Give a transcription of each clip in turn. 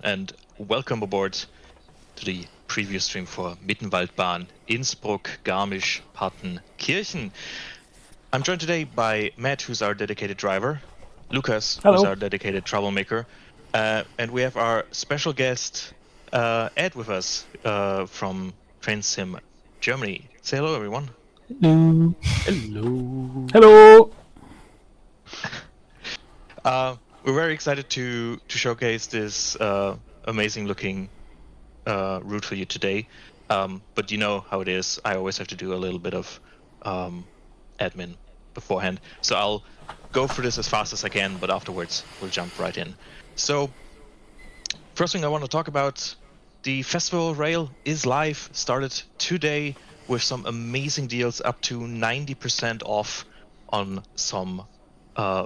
and welcome aboard to the preview stream for Mittenwaldbahn, Innsbruck, Garmisch-Partenkirchen. I'm joined today by Matt, who's our dedicated driver, Lukas, who's our dedicated troublemaker, and we have our special guest, Ed, with us from Train Sim Germany. Say hello, everyone. Hello. Hello. We're very excited to showcase this amazing looking route for you today. But you know how it is. I always have to do a little bit of admin beforehand. So I'll go through this as fast as I can, but afterwards we'll jump right in. So first thing I want to talk about, the Festival Rail is live, started today with some amazing deals, up to 90% off on some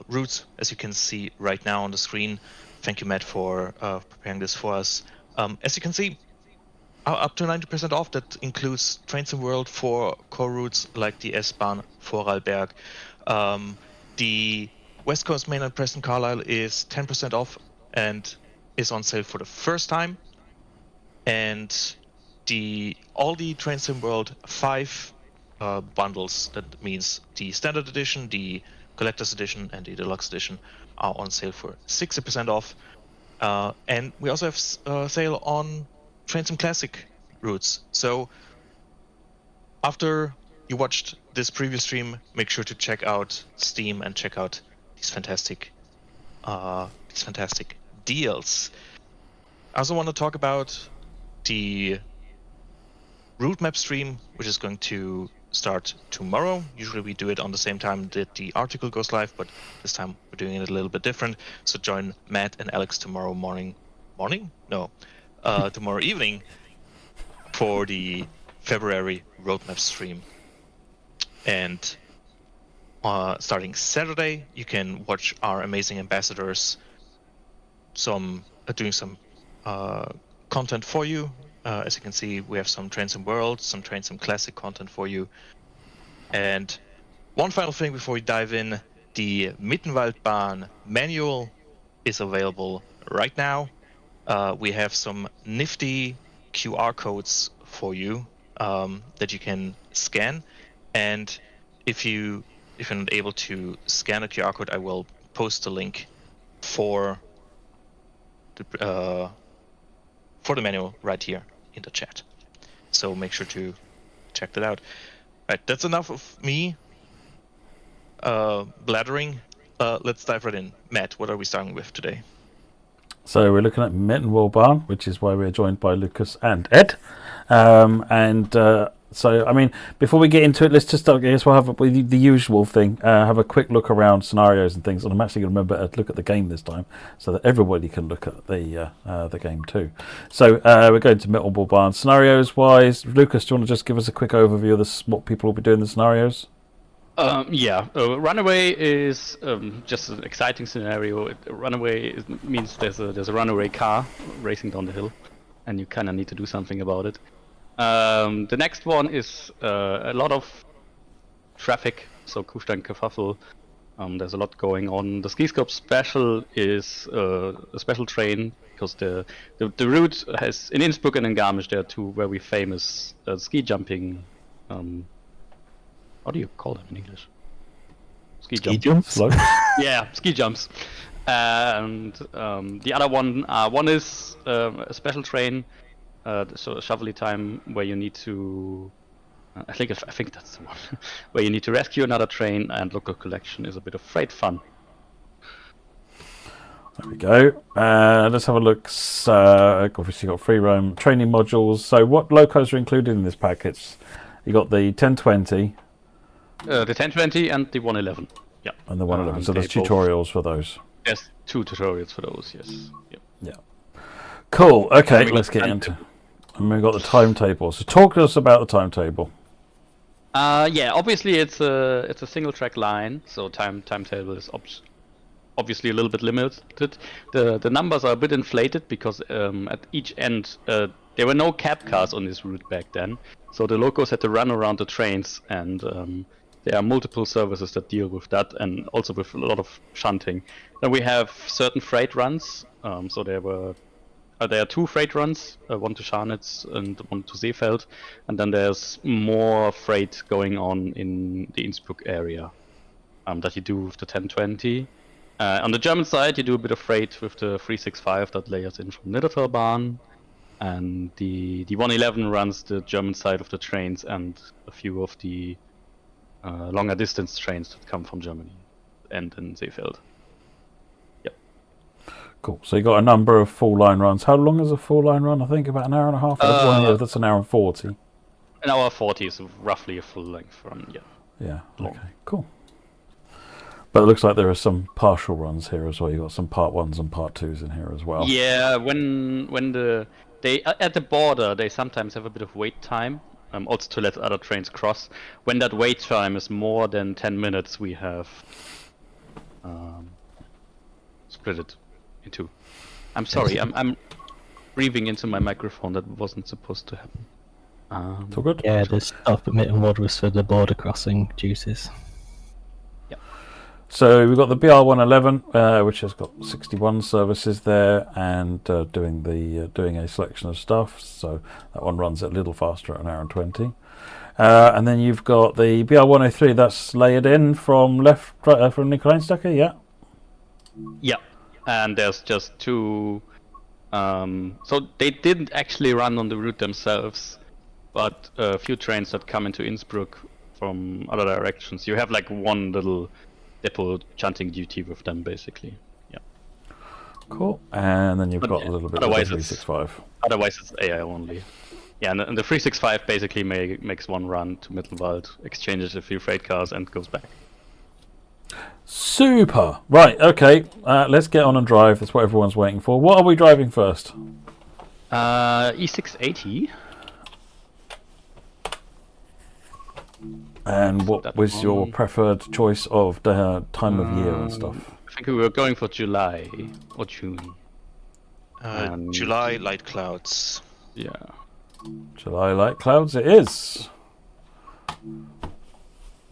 routes, as you can see right now on the screen. Thank you, Matt, for preparing this for us. As you can see, up to 90% off. That includes Trains in World for core routes like the S-Bahn Vorarlberg. The West Coast Mainline Preston Carlisle is 10% off and is on sale for the first time. And all the Trains in World 5 bundles, that means the Standard Edition, the Collector's Edition, and the Deluxe Edition, are on sale for 60% off. And we also have sale on Train Sim Classic routes. So after you watched this previous stream, make sure to check out Steam and check out these fantastic deals. I also want to talk about the route map stream, which is going to start tomorrow. Usually we do it on the same time that the article goes live, but this time we're doing it a little bit different. So join Matt and Alex tomorrow tomorrow evening for the February roadmap stream. And starting Saturday, you can watch our amazing ambassadors doing some content for you. As you can see, we have some Train Sim World, some Train Sim Classic content for you. And one final thing before we dive in, the Mittenwaldbahn manual is available right now. We have some nifty QR codes for you that you can scan. And if you're not able to scan a QR code, I will post a link for the manual right here in the chat. So make sure to check that out. Right, that's enough of me blathering. Let's dive right in. Matt, what are we starting with today? So we're looking at Mittenwaldbahn, which is why we're joined by Lucas and Ed. So, I mean, before we get into it, let's just, I guess we'll have the usual thing, have a quick look around scenarios and things. And I'm actually going to remember to look at the game this time so that everybody can look at the game too. So we're going to Mittenwaldbahn. Scenarios-wise, Lucas, do you want to just give us a quick overview of what people will be doing in the scenarios? Runaway is just an exciting scenario. Runaway means there's a runaway car racing down the hill, and you kind of need to do something about it. The next one is a lot of traffic, so Kuhsteinkerfuffel. There's a lot going on. The Ski Scope Special is a special train because the route has, in Innsbruck and in Garmisch, there are two very famous ski jumping. What do you call them in English? Ski jumps? Yeah, ski jumps. And the other one is a special train, so a shovelly time where you need to. I think that's the one where you need to rescue another train, and local collection is a bit of freight fun. There we go. Let's have a look. So, obviously, you've got free roam training modules. So, what locos are included in this package? You got the 1020. The 1020 and the 111. Yeah. And the 111. So there's tutorials for those. Yes, 2 tutorials for those. Yes. Yep. Yeah. Cool. Okay, let's get into. And we've got the timetable. So talk to us about the timetable. Obviously it's a single track line, so timetable is obviously a little bit limited. The numbers are a bit inflated because at each end there were no cab cars on this route back then, so the locos had to run around the trains, and there are multiple services that deal with that, and also with a lot of shunting. Then we have certain freight runs, so there were there are 2 freight runs, one to Scharnitz and one to Seefeld, and then there's more freight going on in the Innsbruck area that you do with the 1020. On the German side, you do a bit of freight with the 365 that layers in from Mittenwaldbahn, and the 111 runs the German side of the trains and a few of the longer distance trains that come from Germany and in Seefeld. Yep. Cool. So you got a number of full line runs. How long is a full line run? I think about an hour and a half. That's an hour and 40. An hour 40 is roughly a full length run. Yeah. Yeah. Long. Okay. Cool. But it looks like there are some partial runs here as well. You've got some part 1s and part 2s in here as well. Yeah, when they at the border, they sometimes have a bit of wait time, also to let other trains cross. When that wait time is more than 10 minutes, we have split it in 2. I'm sorry, I'm breathing into my microphone. That wasn't supposed to happen. It's all good? Yeah, the stop at Mittenwald was for the border crossing duties. So we've got the BR111, which has got 61 services there, and doing a selection of stuff. So that one runs a little faster at an hour and 20. And then you've got the BR103 that's layered in from from Nikolainsdacker, yeah. Yeah, and there's just 2. So they didn't actually run on the route themselves, but a few trains that come into Innsbruck from other directions. You have like one little depot chanting duty with them, basically. Yeah. Cool. And then you've got a little bit of the 365. Otherwise, it's AI only. Yeah, and the 365 basically makes one run to Mittenwald, exchanges a few freight cars, and goes back. Super. Right. Okay. Let's get on and drive. That's what everyone's waiting for. What are we driving first? E680. And what was your preferred choice of the time of year and stuff? I think we were going for July or June. July, light clouds. Yeah. July light clouds it is.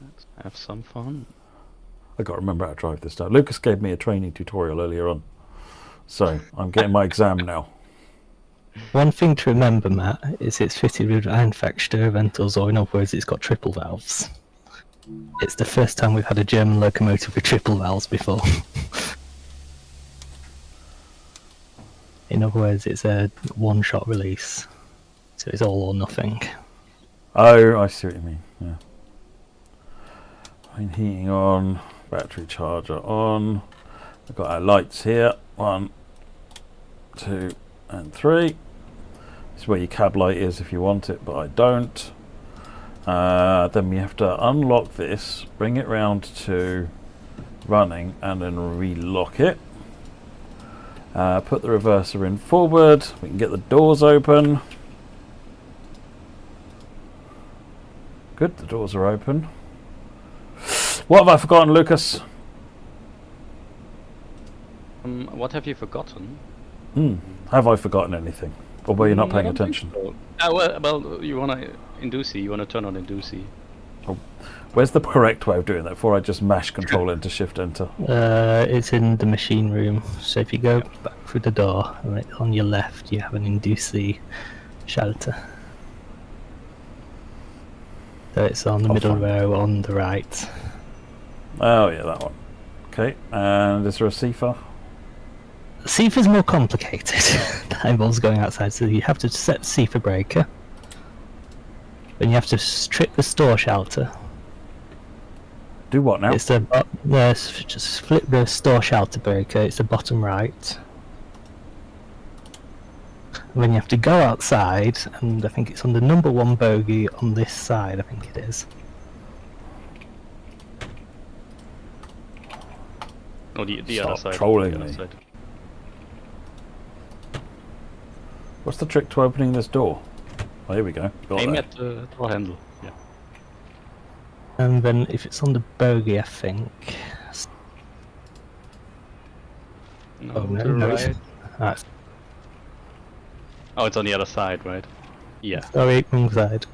Let's have some fun. I got to remember how to drive this time. Lucas gave me a training tutorial earlier on. So I'm getting my exam now. One thing to remember, Matt, is it's fitted with Einfachsteuerventils, or in other words, it's got triple valves. It's the first time we've had a German locomotive with triple valves before. In other words, it's a one-shot release, so it's all or nothing. Oh, I see what you mean. Yeah. Heating on, battery charger on. We've got our lights here. 1, 2, and 3. This is where your cab light is if you want it, but I don't. Then we have to unlock this, bring it round to running, and then relock it. Put the reverser in forward. We can get the doors open. Good, the doors are open. What have I forgotten, Lucas? What have you forgotten? Have I forgotten anything? Or were you not paying I don't think attention? so. Well, you want to Induci, you want to turn on Induci. Oh, where's the correct way of doing that before I just mash Control Enter, Shift Enter? It's in the machine room. So if you go back through the door, right on your left, you have an Induci shelter. So it's on the middle row on the right. Oh yeah, that one. Okay, and is there a CFA? CFA is more complicated. That involves going outside, so you have to set the CFA breaker. Then you have to strip the store shelter. Do what now? It's the just flip the store shelter breaker. It's the bottom right. And then you have to go outside, and I think it's on the number 1 bogie on this side. I think it is. Oh, the Stop other side. trolling the other me. side. What's the trick to opening this door? Oh, here we go. Got Aim that. at the door handle. Yeah. And then if it's on the bogie, I think. No, Oh, no, to the no, right. That's Oh, it's on the other side, right? Yeah. sorry, wrong side.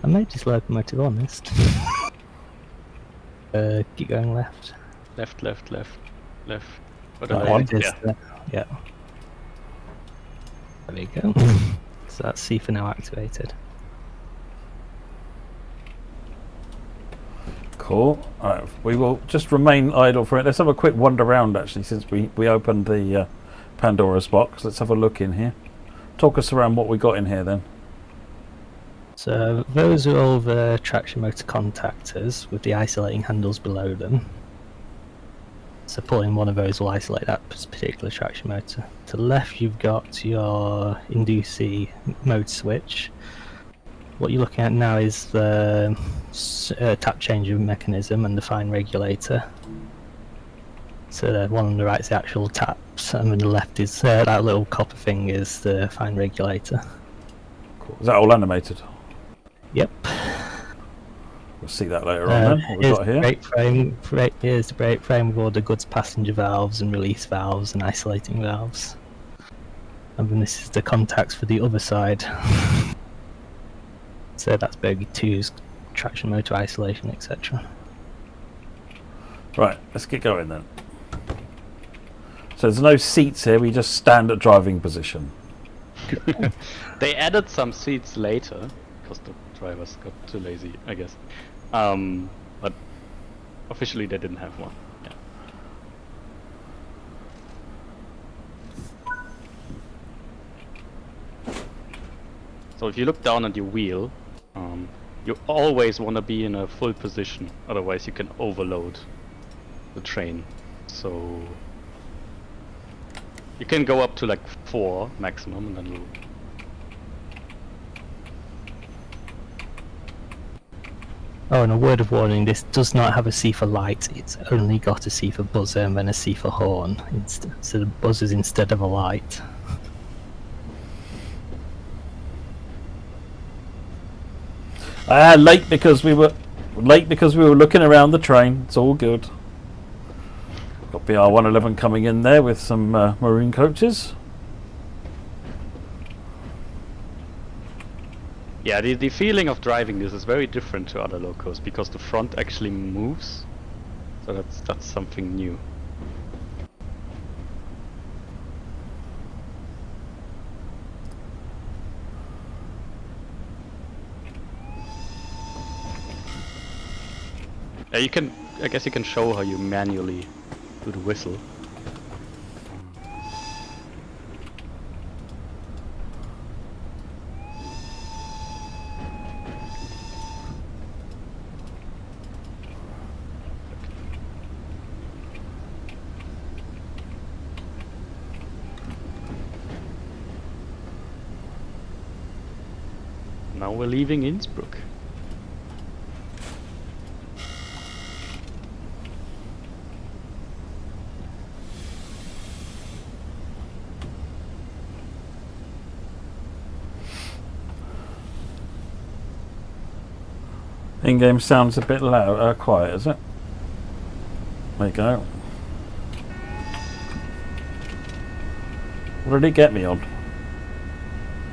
I made this locomotive honest. Keep going left. Left, left, left, left. That one? Yeah. There we go. So that's C for now activated. Cool. Alright, we will just remain idle for it. Let's have a quick wander around actually, since we opened the Pandora's box. Let's have a look in here. Talk us around what we got in here then. So those are all the traction motor contactors with the isolating handles below them. So pulling one of those will isolate that particular traction motor. To the left you've got your inducee mode switch. What you're looking at now is the tap changer mechanism and the fine regulator. So the one on the right is the actual taps, and on the left is that little copper thing is the fine regulator. Cool. Is that all animated? Yep. We'll see that later on then. What we've got here. Here's the brake frame with all the goods passenger valves and release valves and isolating valves. And then this is the contacts for the other side. So that's Bogey 2's traction motor isolation, etc. Right, let's get going then. So there's no seats here, we just stand at driving position. They added some seats later because the drivers got too lazy, I guess. But officially they didn't have one. Yeah. So if you look down at your wheel, you always want to be in a full position, otherwise you can overload the train. So you can go up to like 4 maximum, and then you'll... Oh, and a word of warning, this does not have a C for light, it's only got a C for buzzer and then a C for horn. So the buzzer's instead of a light. Late because we were looking around the train. It's all good. Got BR 111 coming in there with some maroon coaches. Yeah, the feeling of driving this is very different to other locos because the front actually moves. So that's something new. Yeah, I guess you can show how you manually do the whistle. Now we're leaving Innsbruck. In-game sounds a bit loud, quiet, is it? There you go. What did it get me on?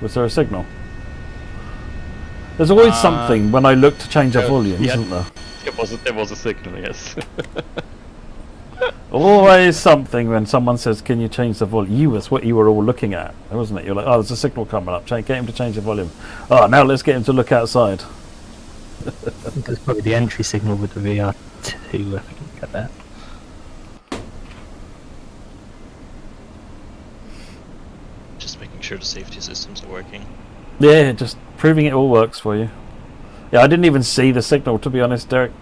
Was there a signal? There's always something when I look to change a volume, isn't there? There was a signal, yes. Always something when someone says, "Can you change the volume?" That's what you were all looking at, wasn't it? You're like, "Oh, there's a signal coming up. Get him to change the volume." Oh, now let's get him to look outside. I think it's probably the entry signal with the VR2, if I can get that. Just making sure the safety systems are working. Yeah, just proving it all works for you. Yeah, I didn't even see the signal, to be honest, Derek.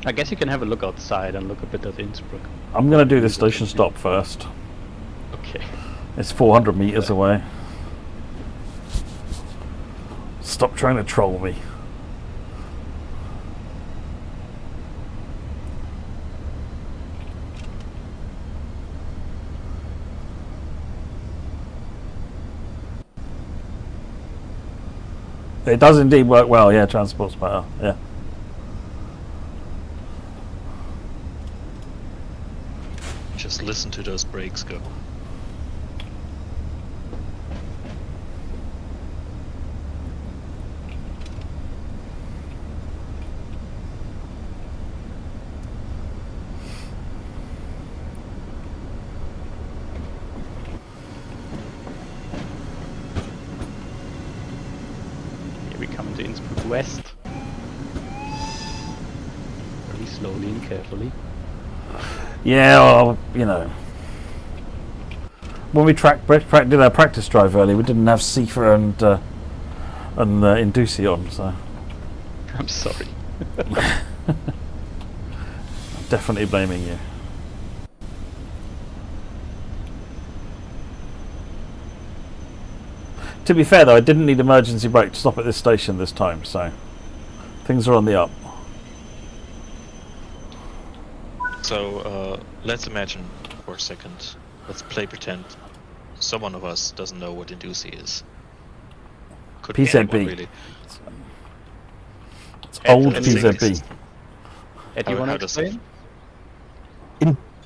I guess you can have a look outside and look a bit at Innsbruck. I'm going to do the station stop first. Okay. It's 400 meters away. Stop trying to troll me. It does indeed work well, yeah, transport's better, yeah. Just listen to those brakes go. to Innsbruck West. Very slowly and carefully. Yeah, well, you know. When we did our practice drive earlier, we didn't have Sifa and Indusi on, so I'm sorry. definitely blaming you. To be fair though, I didn't need emergency brake to stop at this station this time, so things are on the up. So let's imagine for a second. Let's play pretend someone of us doesn't know what Indusi is. Could be PZB. anyone, really. It's old and PZB. Ed, you How- want how to does explain?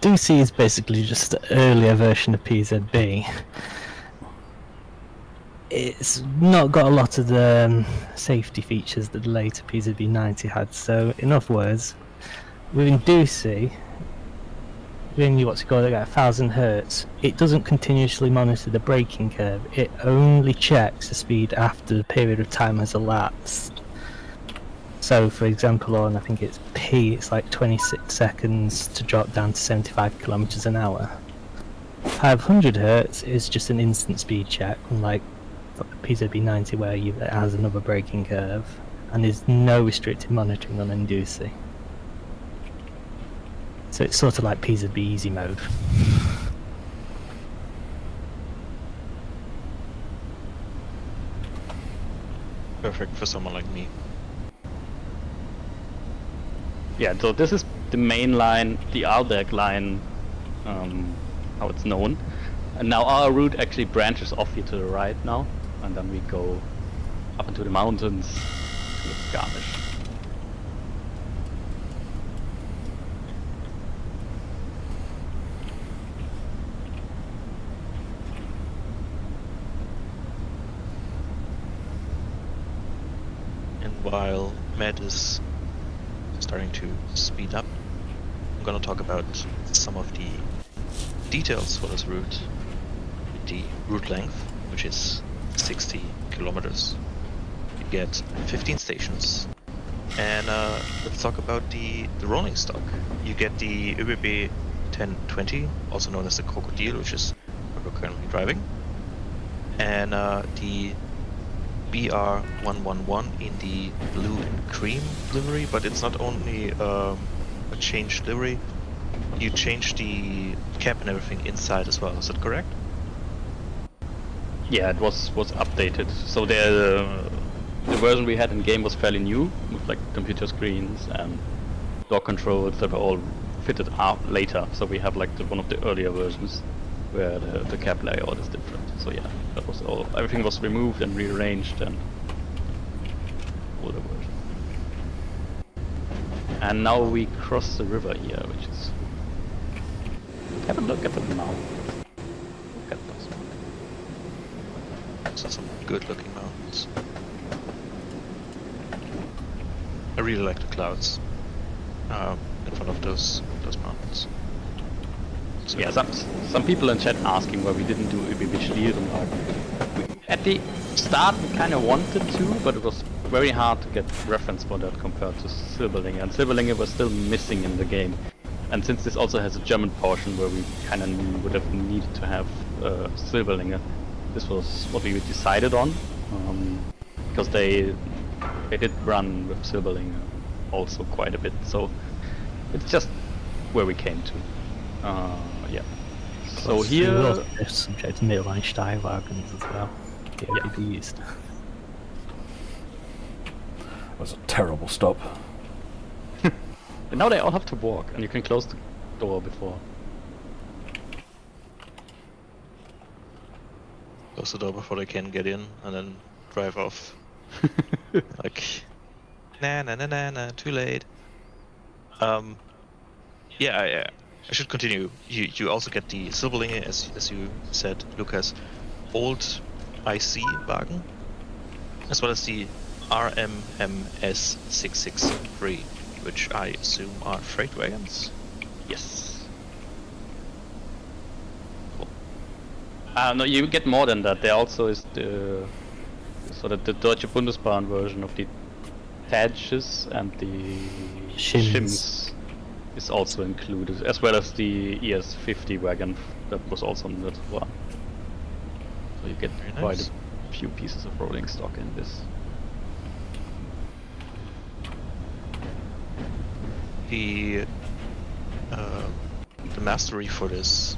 Indusi is basically just an earlier version of PZB. It's not got a lot of the safety features that the later PZB 90 had. So, in other words, with Indusi, when you what's it called, at 1000 hertz, it doesn't continuously monitor the braking curve. It only checks the speed after the period of time has elapsed. So, for example, on I think it's P, it's like 26 seconds to drop down to 75 kilometers an hour. 500 hertz is just an instant speed check, unlike PZB 90 where it has another braking curve, and there's no restricted monitoring on Indusi. So it's sort of like PZB easy mode. Perfect for someone like me. Yeah, so this is the main line, the Alberg line, how it's known. And now our route actually branches off here to the right now, and then we go up into the mountains to Garmisch. And while Matt is starting to speed up, I'm gonna talk about some of the details for this route. The route length, which is 60 kilometers. You get 15 stations. And let's talk about the rolling stock. You get the ÖBB 1020, also known as the Crocodile, which is what we're currently driving. And the BR111 in the blue and cream livery, but it's not only a changed livery, you change the cap and everything inside as well, is that correct? Yeah, it was updated. So the version we had in game was fairly new, with like computer screens and door controls that were all fitted out later. So we have like one of the earlier versions where the cap layout is different. So yeah, that was all. Everything was removed and rearranged and older version. And now we cross the river here, which is. Have a look at them now. Look at those. So some good looking mountains. I really like the clouds in front of those mountains. So Yeah, some people in chat asking why we didn't do ÖBB Schlierenberg. At the start we kind of wanted to, but it was very hard to get reference for that compared to Silberlinge, and Silberlinge was still missing in the game. And since this also has a German portion where we kind of would have needed to have Silberlinge, this was what we decided on, because they did run with Silberlinge also quite a bit, so it's just where we came to. Yeah. So Plus, here, we will be subject to midline Steilwagens as well. It Yeah. will be used. That was a terrible stop. and now they all have to walk, and you can close the door before. close the door before they can get in and then drive off. Like, nah, too late. Yeah, I should continue. You also get the Silberlinge, as you said, Lukas, old IC wagon, as well as the RMMS 663, which I assume are freight wagons. Yes. Cool. No, you get more than that. There also is the so that the Deutsche Bundesbahn version of the Tätsches and the Shims is also included, as well as the ES50 wagon that was also on that one. So you get quite a few pieces of rolling stock in this. The mastery for this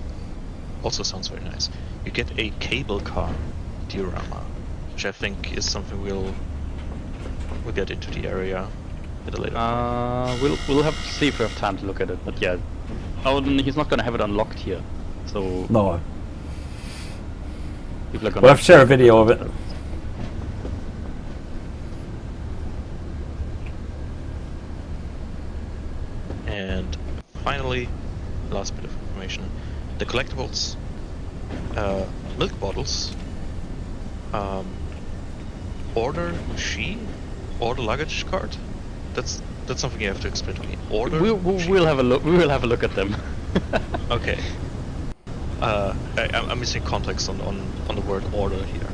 also sounds very nice. You get a cable car diorama, which I think is something we'll get into the area at a later point. We'll have to see if we have time to look at it, but yeah. Oh, he's not gonna have it unlocked here, so No. people are gonna We'll have to share a video of it. And finally, last bit of information: the collectibles, milk bottles, order luggage cart. That's something you have to explain to me. We'll have a look. We will have a look at them. Okay. I'm missing context on the word order here.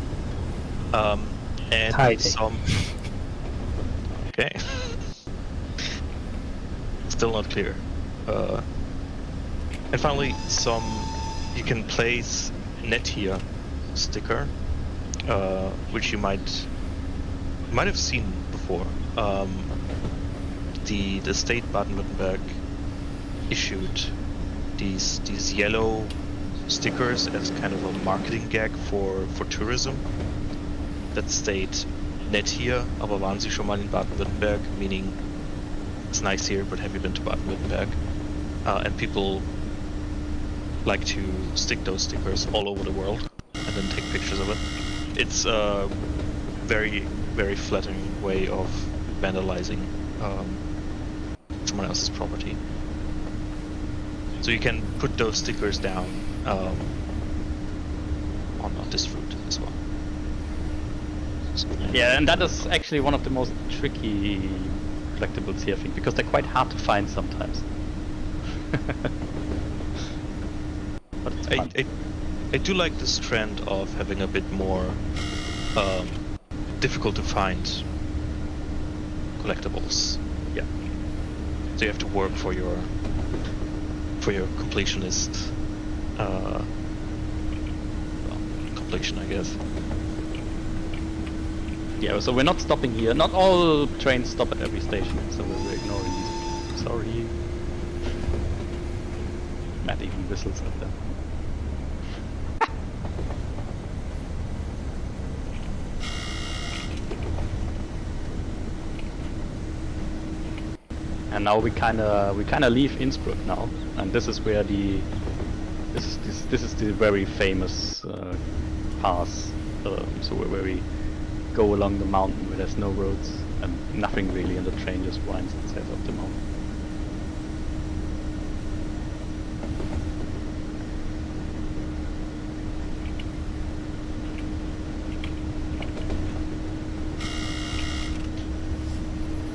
And Tidy. some. Okay. Still not clear. And finally, you can place Nettier sticker, which you might have seen before. The state Baden-Württemberg issued these yellow stickers as kind of a marketing gag for tourism that state Nettier, aber waren Sie schon mal in Baden-Württemberg? Meaning, it's nice here, but have you been to Baden-Württemberg? And people like to stick those stickers all over the world and then take pictures of it. It's a very, very flattering way of vandalizing someone else's property. So you can put those stickers down on this route as well. So, Yeah, and that is actually one of the most tricky collectibles here, I think, because they're quite hard to find sometimes. But it's fun. I do like this trend of having a bit more difficult to find collectibles. Yeah. So you have to work for your completionist completion, I guess. Yeah, so we're not stopping here. Not all trains stop at every station, so we're ignoring these. Sorry. Matt even whistles at them. And now we kinda leave Innsbruck now, and this is where this is the very famous pass. So where we go along the mountain where there's no roads and nothing really, and the train just winds itself up the mountain.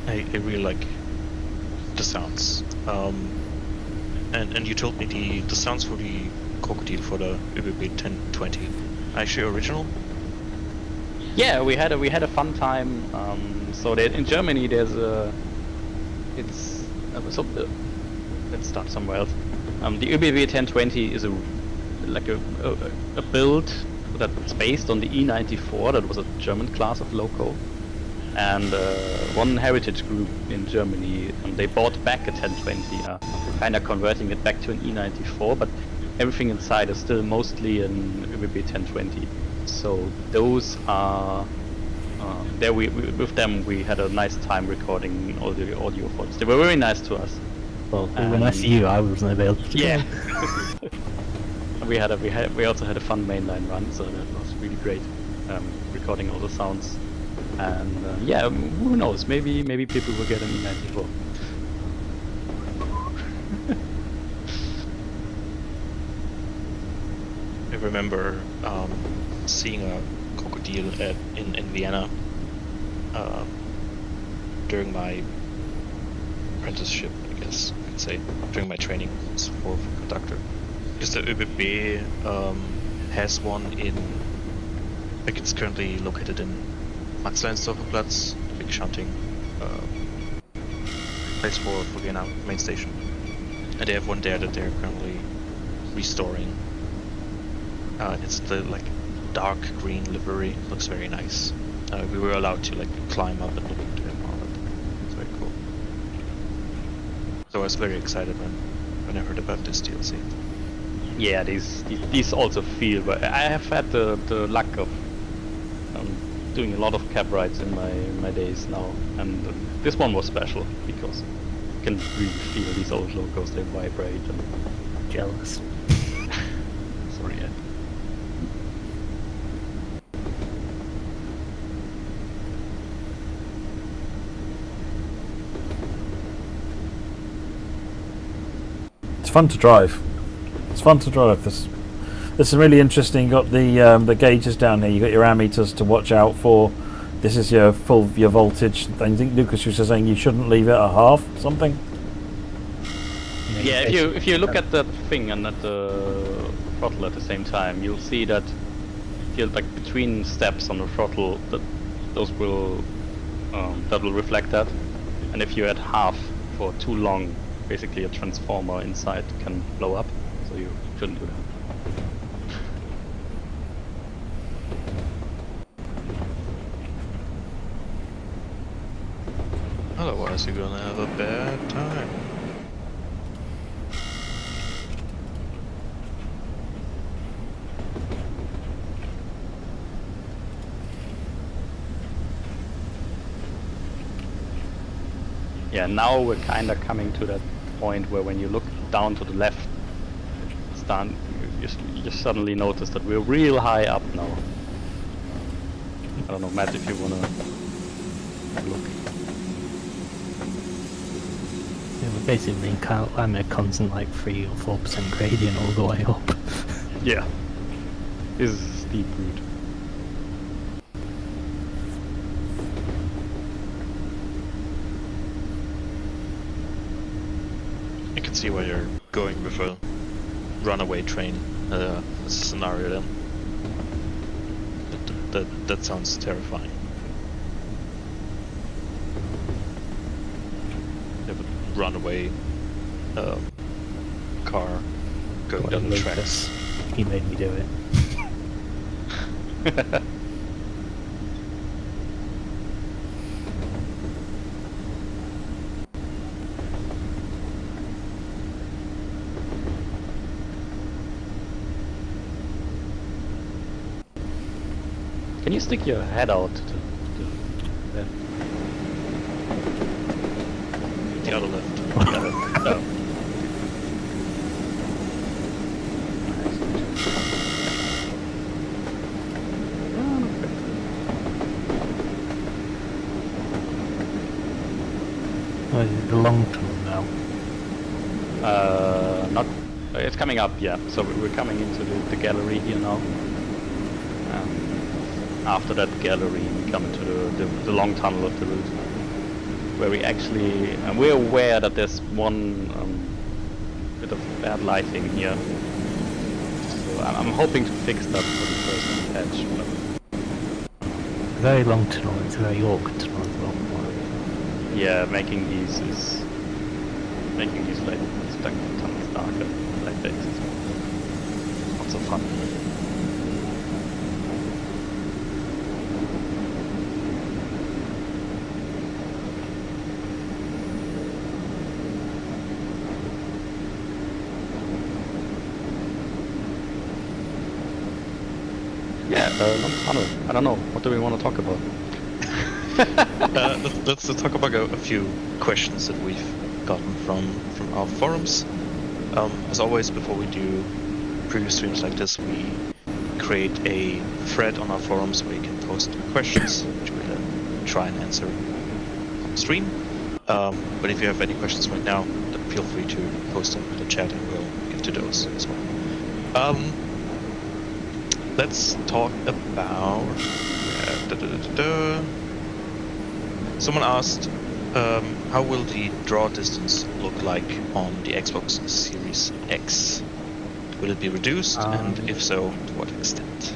I really like the sounds. And you told me the sounds for the crocodile for the ÖBB 1020 actually original? Yeah, we had a fun time. So that in Germany there's let's start somewhere else. The ÖBB 1020 is a build that's based on the E94. That was a German class of loco, and one heritage group in Germany, they bought back a 1020, kind of converting it back to an E94, but everything inside is still mostly an ÖBB 1020. So those are with them we had a nice time recording all the audio files. They were very nice to us. Well, when I see you, I wasn't available to Yeah. we also had a fun mainline run, so that was really great, recording all the sounds. And yeah, who knows? Maybe people will get an E94. I remember seeing a crocodile in Vienna during my apprenticeship, I guess I could say, during my training for conductor. Because the ÖBB has one in, like, it's currently located in Maxleinsdorferplatz, big shunting place for Vienna main station. And they have one there that they're currently restoring. It's the like dark green livery. Looks very nice. We were allowed to like climb up and look into it and all that. It's very cool. So I was very excited when I heard about this DLC. Yeah, these also feel. But I have had the luck of doing a lot of cab rides in my days now, and this one was special because you can really feel these old locos. They vibrate and Jealous. sorry. Ed. It's fun to drive. It's fun to drive. This is really interesting. You got the gauges down here. You got your ammeters to watch out for. This is your voltage. I think Lucas was just saying you shouldn't leave it at half something. Yeah, if you look at that thing and at the throttle at the same time, you'll see that if you're like between steps on the throttle, that will reflect that. And if you're at half for too long, basically a transformer inside can blow up. So you shouldn't do that. Otherwise, you're gonna have a bad time. Yeah, now we're kind of coming to that point where when you look down to the left, you suddenly notice that we're real high up now. I don't know, Matt, if you wanna look. Yeah, we're basically in I'm a constant like 3 or 4% gradient all the way up. Yeah. This is a steep route. I can see why you're going with a runaway train scenario then. That sounds terrifying. You have a runaway car going down the tracks. He made me do it. Can you stick your head out to there? The other left. No. Oh, is it the long tunnel now? Not. It's coming up, yeah. So we're coming into the gallery here now. After that gallery, we come into the long tunnel of the route, where we actually, and we're aware that there's one bit of bad lighting here. So I'm hoping to fix that for the first patch. A very long tunnel, it's a very awkward tunnel as well. Yeah, making these like tunnels darker like this is not so fun. Yeah, long tunnel. I don't know. What do we want to talk about? Let's talk about a few questions that we've gotten from our forums. As always, before we do preview streams like this, we create a thread on our forums where you can post questions, which we'll then try and answer on the stream. But if you have any questions right now, then feel free to post them in the chat and we'll get to those as well. Let's talk about... Someone asked, how will the draw distance look like on the Xbox Series X? Will it be reduced, and if so, to what extent?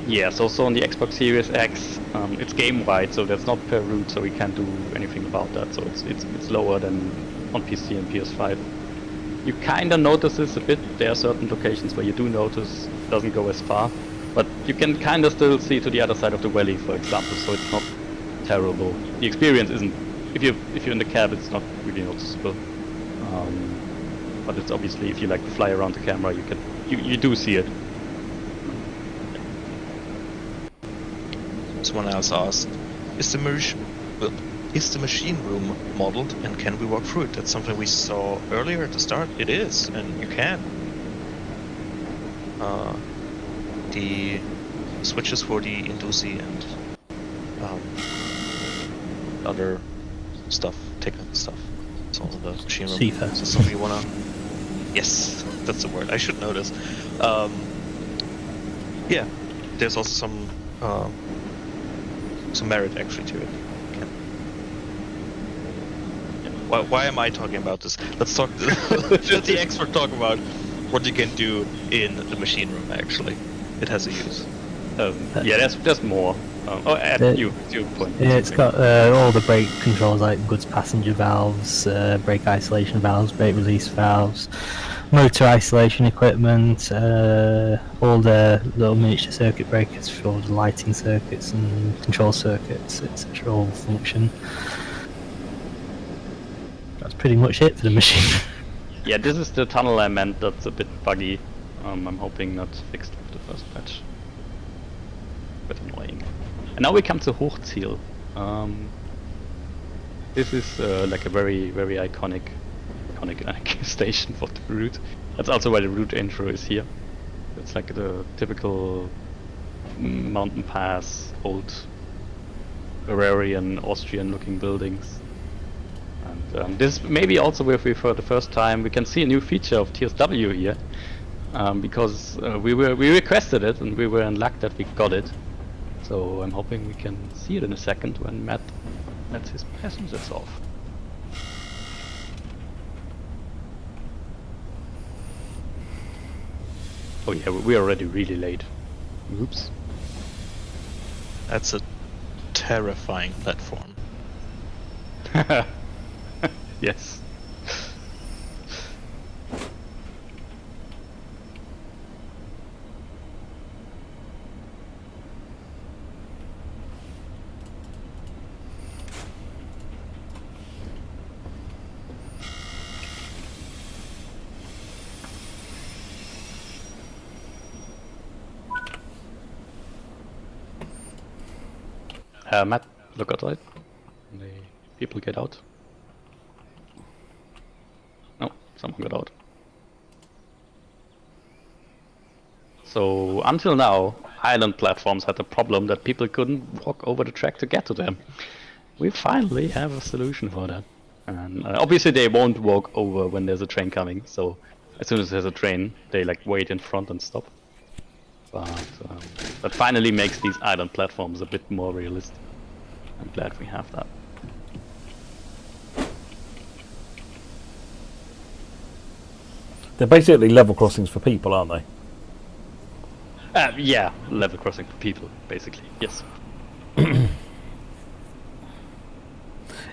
Yeah, so on the Xbox Series X, it's game-wide, so that's not per route, so we can't do anything about that. So it's lower than on PC and PS5. You kind of notice this a bit. There are certain locations where you do notice it doesn't go as far, but you can kind of still see to the other side of the valley, for example. So it's not terrible. The experience isn't. If you're in the cab, it's not really noticeable. But it's obviously, if you like to fly around the camera, you do see it. Someone else asked, is the machine room modeled and can we walk through it? That's something we saw earlier at the start. It is, and you can. The switches for the Indusi and other stuff, technical stuff. It's all in the machine room. Super. Is this something you wanna? Yes, that's the word. I should know this. Yeah, there's also some merit actually to it. Why am I talking about this? Let's talk. Let the expert talk about what you can do in the machine room. Actually, it has a use. Yeah, there's more. You point. Yeah, it's got all the brake controls like goods passenger valves, brake isolation valves, brake release valves, motor isolation equipment, all the little miniature circuit breakers for the lighting circuits and control circuits, etc. all function. That's pretty much it for the machine. Yeah, this is the tunnel I meant that's a bit buggy. I'm hoping not fixed with the first patch. Bit annoying. And now we come to Hochziel. This is like a very iconic station for the route. That's also why the route intro is here. It's like the typical mountain pass, old Bavarian, Austrian-looking buildings. And this maybe also where we for the first time we can see a new feature of TSW here, because we requested it and we were in luck that we got it. So I'm hoping we can see it in a second when Matt lets his passengers off. Oh yeah, we're already really late. Oops. That's a terrifying platform. Yes. Matt, look outside. The people get out. No, someone got out. So until now, island platforms had the problem that people couldn't walk over the track to get to them. We finally have a solution for that. And obviously they won't walk over when there's a train coming, so as soon as there's a train, they like wait in front and stop. But finally makes these island platforms a bit more realistic. I'm glad we have that. They're basically level crossings for people, aren't they? Yeah, level crossing for people, basically, yes.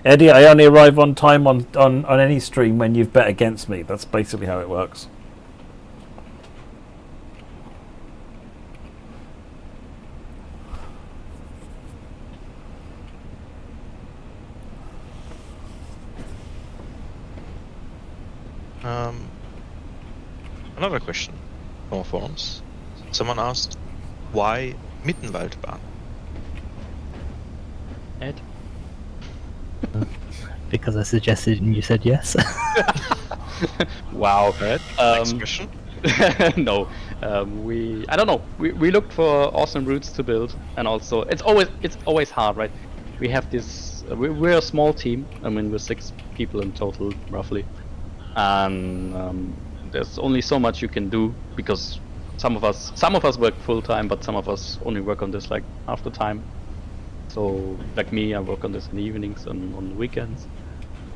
Eddie, I only arrive on time on any stream when you've bet against me. That's basically how it works. Another question from our forums. Someone asked, why Mittenwaldbahn? Ed? Because I suggested and you said yes. Wow. Ed, next question. No, I don't know. We looked for awesome routes to build, and also it's always hard, right? We have this. We're a small team. I mean, we're 6 people in total, roughly, and there's only so much you can do because some of us work full time, but some of us only work on this like half the time. So, like me, I work on this in the evenings and on the weekends.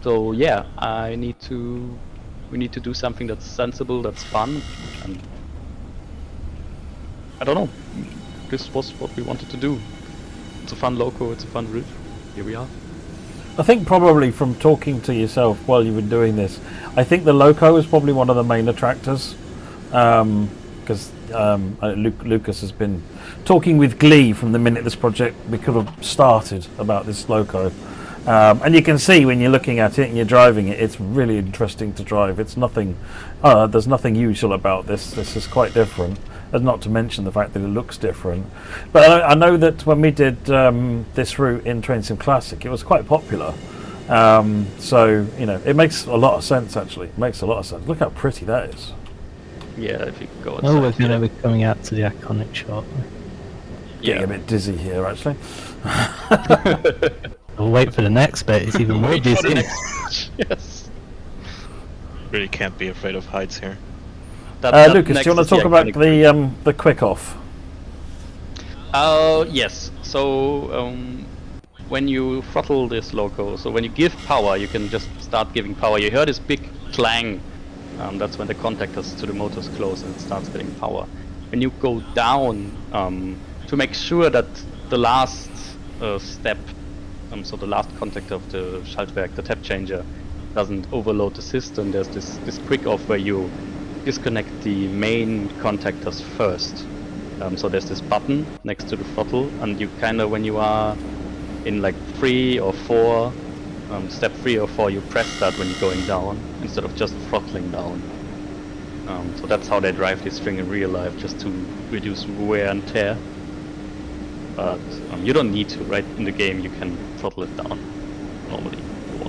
So yeah, we need to do something that's sensible, that's fun, and I don't know. this was what we wanted to do. It's a fun loco, it's a fun route. Here we are. I think probably from talking to yourself while you've been doing this, I think the loco is probably one of the main attractors, because Lucas has been talking with glee from the minute this project we could have started about this loco. And you can see when you're looking at it and you're driving it, it's really interesting to drive. It's nothing, there's nothing usual about this. This is quite different, and not to mention the fact that it looks different. But I know that when we did this route in Train Sim Classic, it was quite popular. So, you know, it makes a lot of sense, actually. It makes a lot of sense. Look how pretty that is. Yeah, if you go outside. Oh, we're going to be coming out to the iconic shot. Getting a bit dizzy here, actually. We'll wait for the next bit. It's even more dizzy. Yes. Really can't be afraid of heights here. Lucas, do you want to talk about the quick off? Yes. So when you throttle this loco, so when you give power, you can just start giving power. You hear this big clang. That's when the contactors to the motors close and it starts getting power. When you go down, to make sure that the last step, so the last contact of the Schaltwerk, the tap changer, doesn't overload the system, there's this quick off where you disconnect the main contactors first. So there's this button next to the throttle, and you kind of, when you are in like 3 or 4, step 3 or 4, you press that when you're going down instead of just throttling down. So that's how they drive this string in real life, just to reduce wear and tear. But you don't need to, right? In the game you can throttle it down normally if you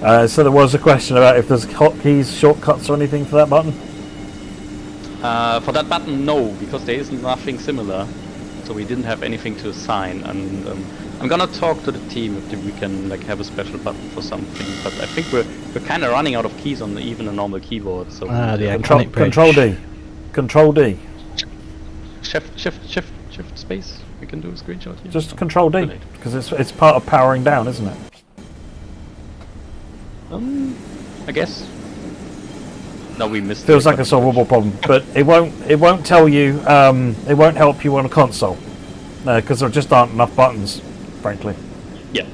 want. So there was a question about if there's hotkeys, shortcuts or anything for that button? For that button, no, because there is nothing similar. So we didn't have anything to assign, and I'm gonna talk to the team if we can like have a special button for something. But I think we're kind of running out of keys on even a normal keyboard. So Control D. Control D. Shift space. We can do a screenshot here. Just Control D, because it's part of powering down, isn't it? I guess. No, we missed. Feels like a solvable problem, but it won't tell you. It won't help you on a console, because there just aren't enough buttons, frankly. Yeah.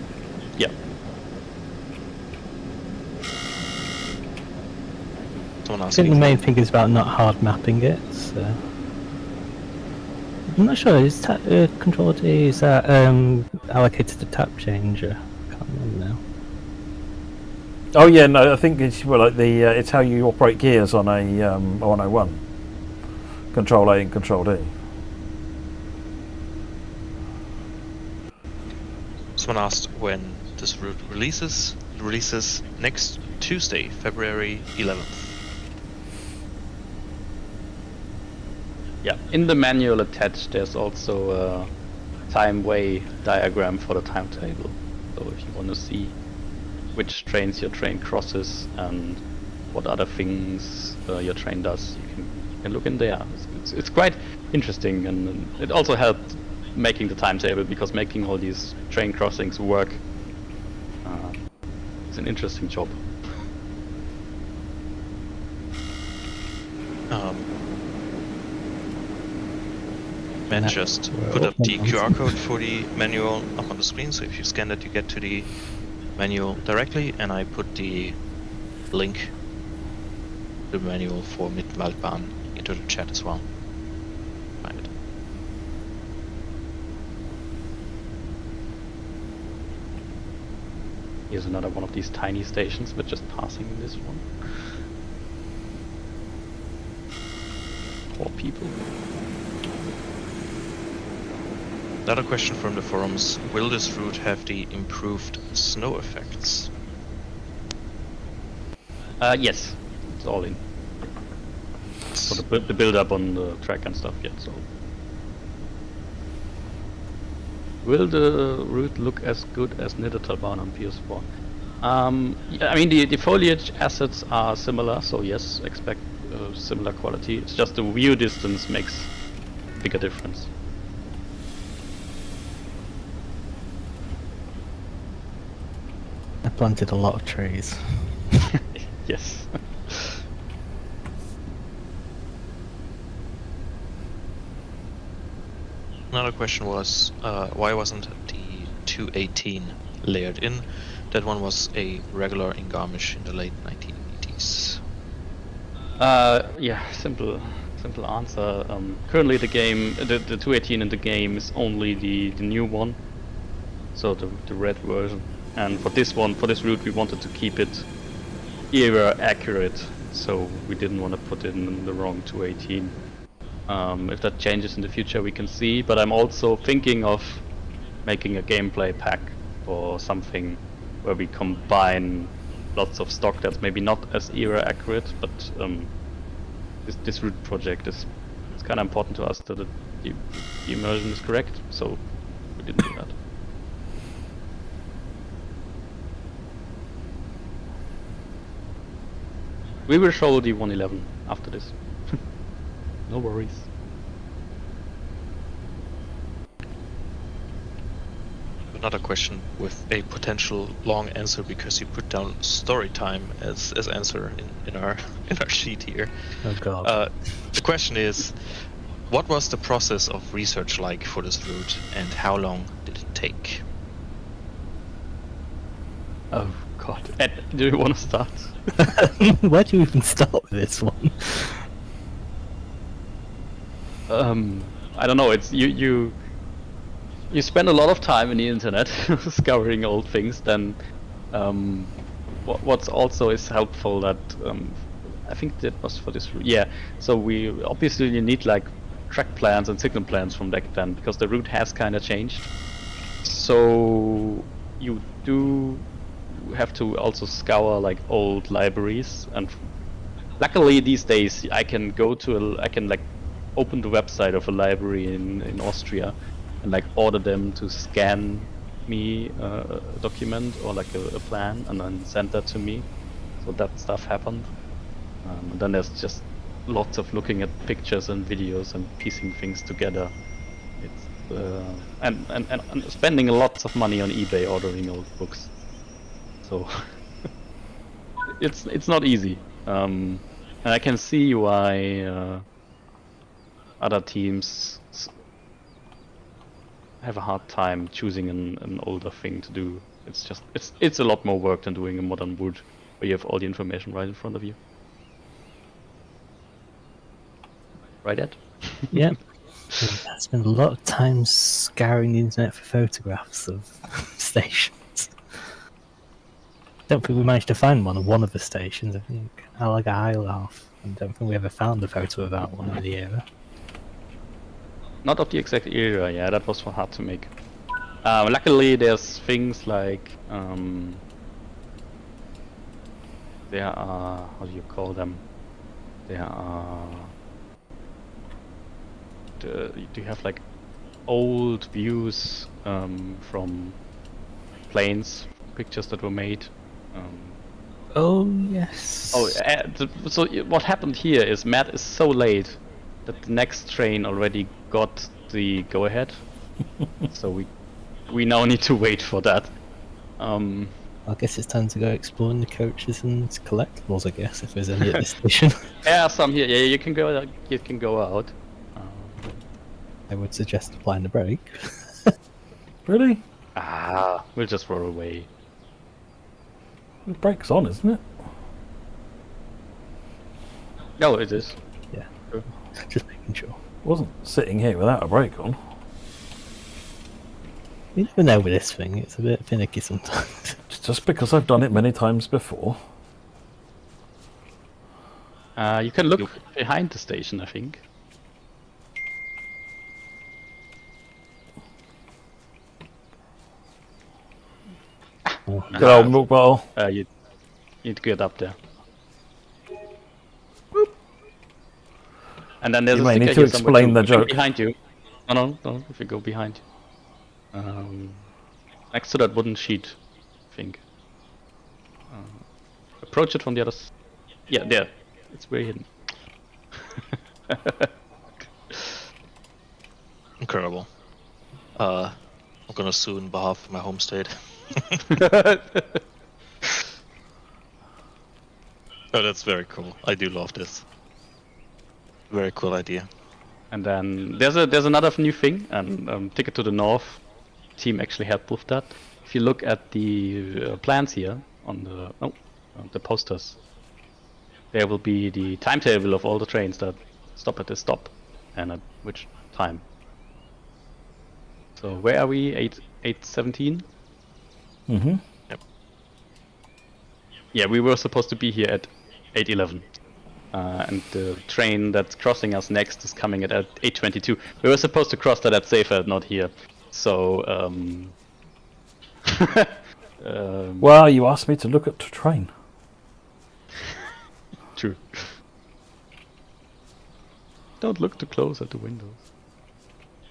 I think the main thing is about not hard mapping it. So. I'm not sure. Is Control D, is that allocated to tap changer? I can't remember now. Oh yeah, no, I think it's like it's how you operate gears on a 101. Control A and Control D. Someone asked when this route releases. It releases next Tuesday, February 11th. Yeah, in the manual attached there's also a time-way diagram for the timetable. So if you want to see which trains your train crosses and what other things your train does, you can look in there. It's quite interesting, and it also helped making the timetable, because making all these train crossings work is an interesting job. And just put up the QR code for the manual up on the screen, so if you scan that you get to the manual directly, and I put the link to the manual for Mittenwaldbahn into the chat as well. Find it. Here's another one of these tiny stations, but just passing this one. 4 people. Another question from the forums: will this route have the improved snow effects? Yes, it's all in. So the build up on the track and stuff yet. So will the route look as good as Mittenwaldbahn on PS4? Yeah, I mean the foliage assets are similar, so yes, expect similar quality. It's just the view distance makes a bigger difference. I planted a lot of trees. Yes. Another question was, why wasn't the 218 layered in? That one was a regular in Garmisch in the late 1980s. Yeah, simple answer. Currently the game, the 218 in the game is only the new one, so the red version. And for this route, we wanted to keep it era accurate, so we didn't want to put in the wrong 218. If that changes in the future, we can see. But I'm also thinking of making a gameplay pack for something where we combine lots of stock that's maybe not as era accurate, but this route project is kind of important to us that the immersion is correct, so we didn't do that. We will show the 111 after this. No worries. Another question with a potential long answer because you put down story time as answer in our sheet here. Oh god. The question is, what was the process of research like for this route, and how long did it take? Oh god. Ed, do you want to start? Where do you even start with this one? I don't know. It's you spend a lot of time in the internet scouring old things. Then, what's also is helpful that I think that was for this route. Yeah. So we obviously you need like track plans and signal plans from back then because the route has kind of changed. So you do have to also scour like old libraries, and luckily these days I can like open the website of a library in Austria and like order them to scan me a document or like a plan and then send that to me. So that stuff happened. And then there's just lots of looking at pictures and videos and piecing things together. It's and spending lots of money on eBay ordering old books. So it's not easy. And I can see why other teams have a hard time choosing an older thing to do. It's just it's a lot more work than doing a modern wood where you have all the information right in front of you. Right, Ed? Yeah. I spent a lot of time scouring the internet for photographs of stations. Don't think we managed to find one of the stations. I think Alaga Islehoff. I don't think we ever found a photo of that one in the era. Not of the exact era, yeah, that was hard to make. Luckily, there's things like there are, how do you call them? There are do you have like old views from planes, pictures that were made. Oh yes. Oh, so what happened here is Matt is so late that the next train already got the go-ahead. So we now need to wait for that. I guess it's time to go exploring the coaches and collectibles. I guess if there's any at this station. Yeah, some here. Yeah, you can go. You can go out. I would suggest applying the brake. Really? We'll just roll away. The brake's on, isn't it? No, it is. Yeah. Just making sure. Wasn't sitting here without a brake on. You never know with this thing. It's a bit finicky sometimes. Just because I've done it many times before. You can look behind the station, I think. Good old milk bottle. You need to get up there. And then there's You a may need sticker to here somewhere explain the joke. behind you. No, if you go behind you. Next to that wooden sheet, I think. Approach it from the other side. Yeah, there. It's very hidden. Incredible. I'm gonna sue on behalf of my home state. Oh, that's very cool. I do love this. Very cool idea. And then there's another new thing, and Ticket to the North team actually helped with that. If you look at the plans here on the posters, there will be the timetable of all the trains that stop at this stop and at which time. So where are we? 8:17? Mm-hmm. Yep. Yeah, we were supposed to be here at 8:11. And the train that's crossing us next is coming at 8:22. We were supposed to cross that at Seefeld, not here. So, Well, you asked me to look at the train. True. Don't look too close at the windows.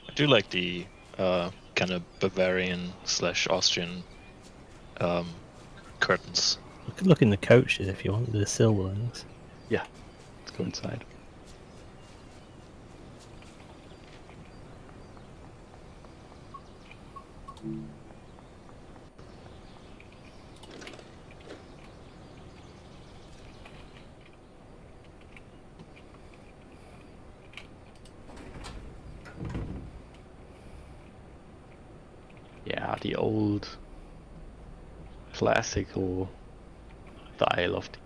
I do like the kind of Bavarian/Austrian curtains. You could look in the coaches if you want, the silver ones. Yeah, let's go inside. Yeah, the old classical style of the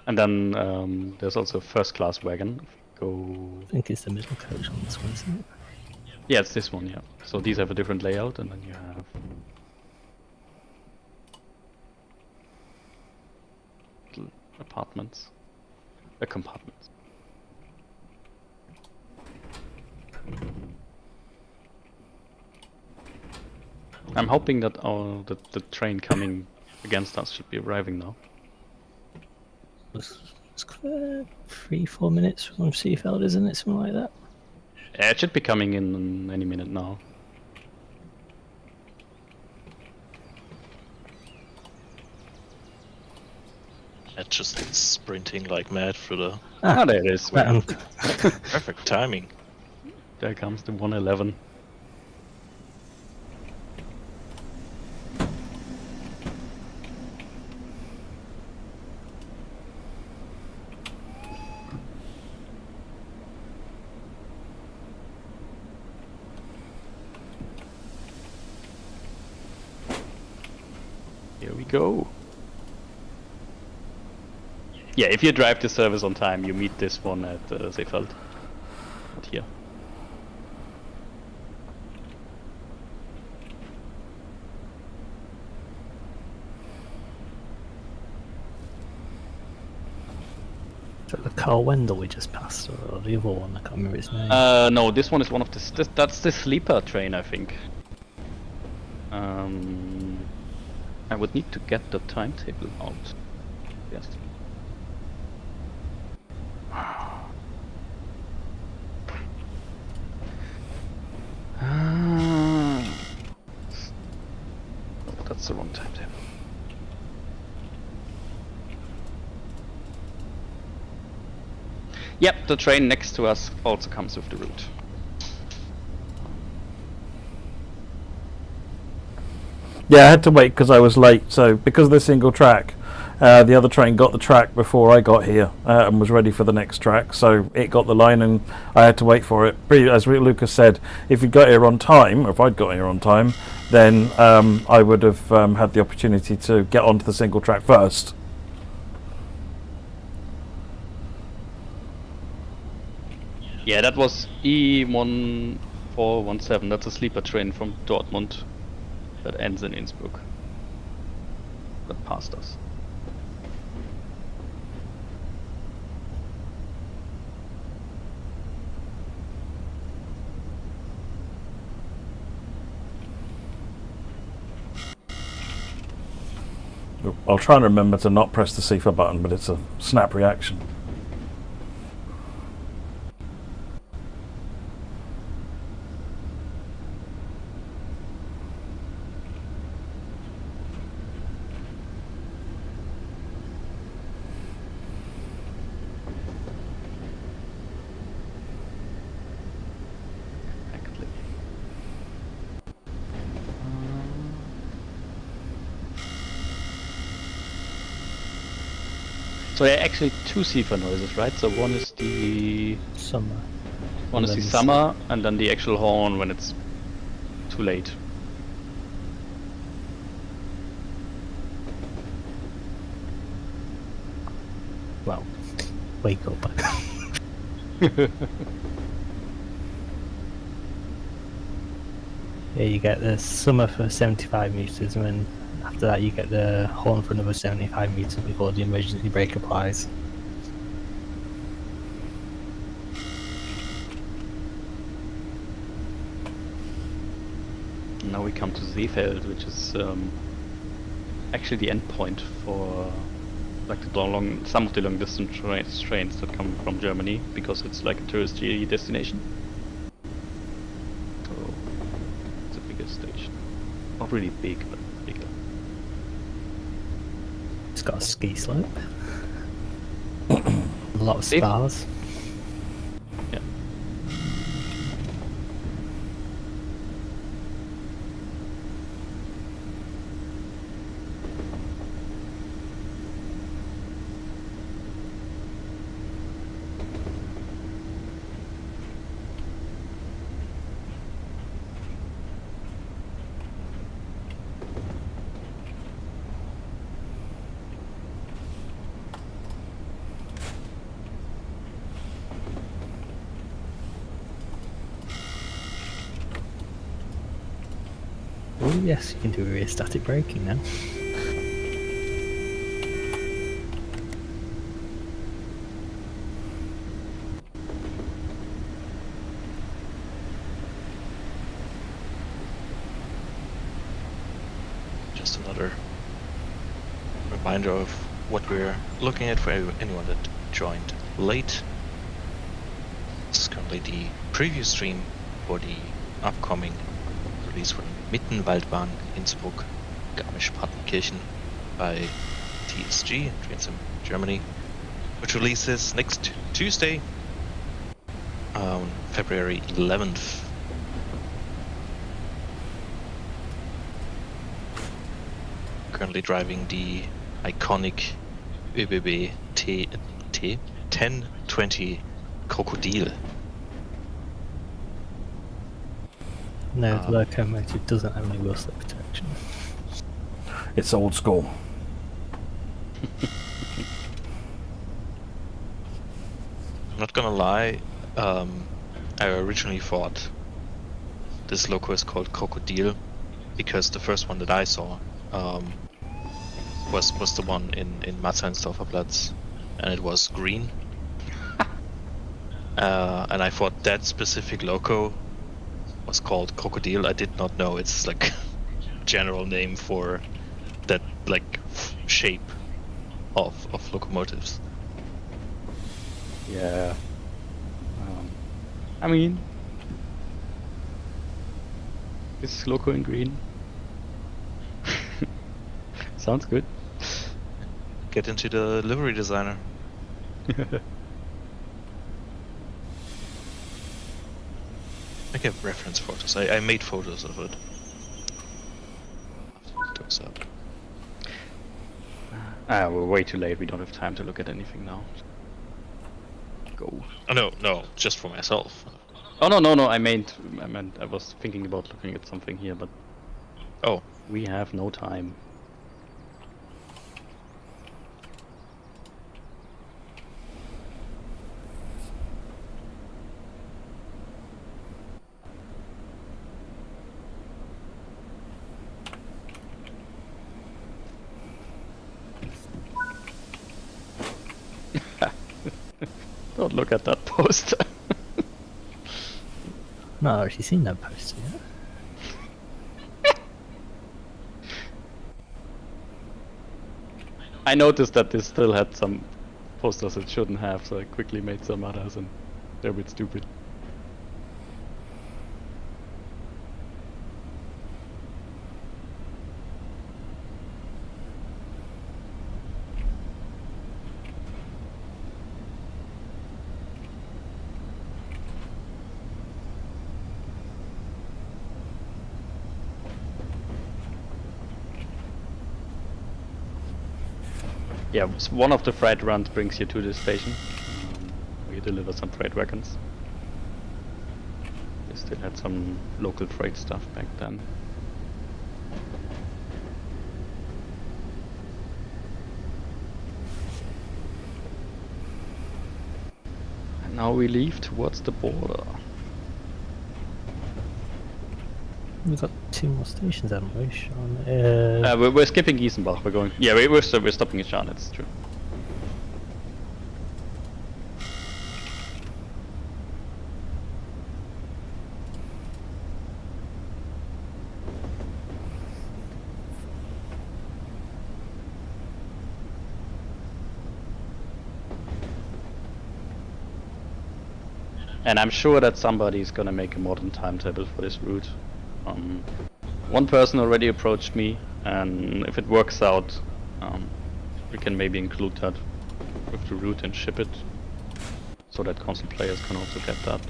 and then there's also a first class wagon. Go. I think it's the middle coach on this one, isn't it? Yeah, it's this one. Yeah. So these have a different layout, and then you have little apartments, compartments. I'm hoping that the train coming against us should be arriving now. It's 3-4 minutes from Seefeld, isn't it? Something like that. Yeah, it should be coming in any minute now. It's just sprinting like mad through the Ah, there it is. perfect timing. There comes the 111. Here we go. Yeah, if you drive the service on time, you meet this one at Seefeld. Not here. Is that the Carl Wendell we just passed, or the other one? I can't remember his name. No, this one is one of that's the sleeper train, I think. I would need to get the timetable out. Yes. Oh, that's the wrong timetable. Yep, the train next to us also comes with the route. Yeah, I had to wait because I was late. So because of the single track, the other train got the track before I got here and was ready for the next track. So it got the line, and I had to wait for it. As Lucas said, if you got here on time, or if I'd got here on time, then I would have had the opportunity to get onto the single track first. Yeah, that was E1417. That's a sleeper train from Dortmund that ends in Innsbruck. That passed us. I'll try and remember to not press the CIFA button, but it's a snap reaction. So there are actually two CFA noises, right? So one is the Summer. one And is the then summer, and then the actual horn when it's too late. Well, wake up. Yeah, you get the summer for 75 meters, and then after that you get the horn for another 75 meters before the emergency brake applies. Now we come to Seefeld, which is actually the end point for like some of the long distance trains that come from Germany, because it's like a touristy destination. So it's a bigger station. Not really big, but bigger. It's got a ski slope. A lot of spars. Yeah. Oh yes, you can do rear static braking now. Just another reminder of what we're looking at for anyone that joined late. This is currently the preview stream for the upcoming release from Mittenwaldbahn, Innsbruck, Garmisch-Partenkirchen by TSG, Trains in Germany, which releases next Tuesday, on February 11th. Currently driving the iconic ÖBB T 1020 Crocodile. No, the locomotive doesn't have any wheel slip protection. It's old school. I'm not gonna lie, I originally thought this loco is called Crocodile because the first one that I saw was the one in Mattseinsdorfer Platz, and it was green. And I thought that specific loco was called Crocodile. I did not know it's like a general name for that like shape of locomotives. Yeah. I mean, it's loco in green. Sounds good. Get into the livery designer. I get reference photos. I made photos of it. Those up. We're way too late. We don't have time to look at anything now. Go. Oh no, just for myself. Oh no! I meant I was thinking about looking at something here, but Oh, we have no time. Don't look at that poster. No, I've actually seen that poster yet. I noticed that this still had some posters it shouldn't have, so I quickly made some others, and they're a bit stupid. yeah, one of the freight runs brings you to this station. Where you deliver some freight wagons. We still had some local freight stuff back then. And now we leave towards the border. We've got 2 more stations, haven't we, Sean? We're skipping Giesenbach. We're going. Yeah, we're stopping at Scharnitz. It's true. And I'm sure that somebody's gonna make a modern timetable for this route. One person already approached me, and if it works out, we can maybe include that with the route and ship it, so that console players can also get that.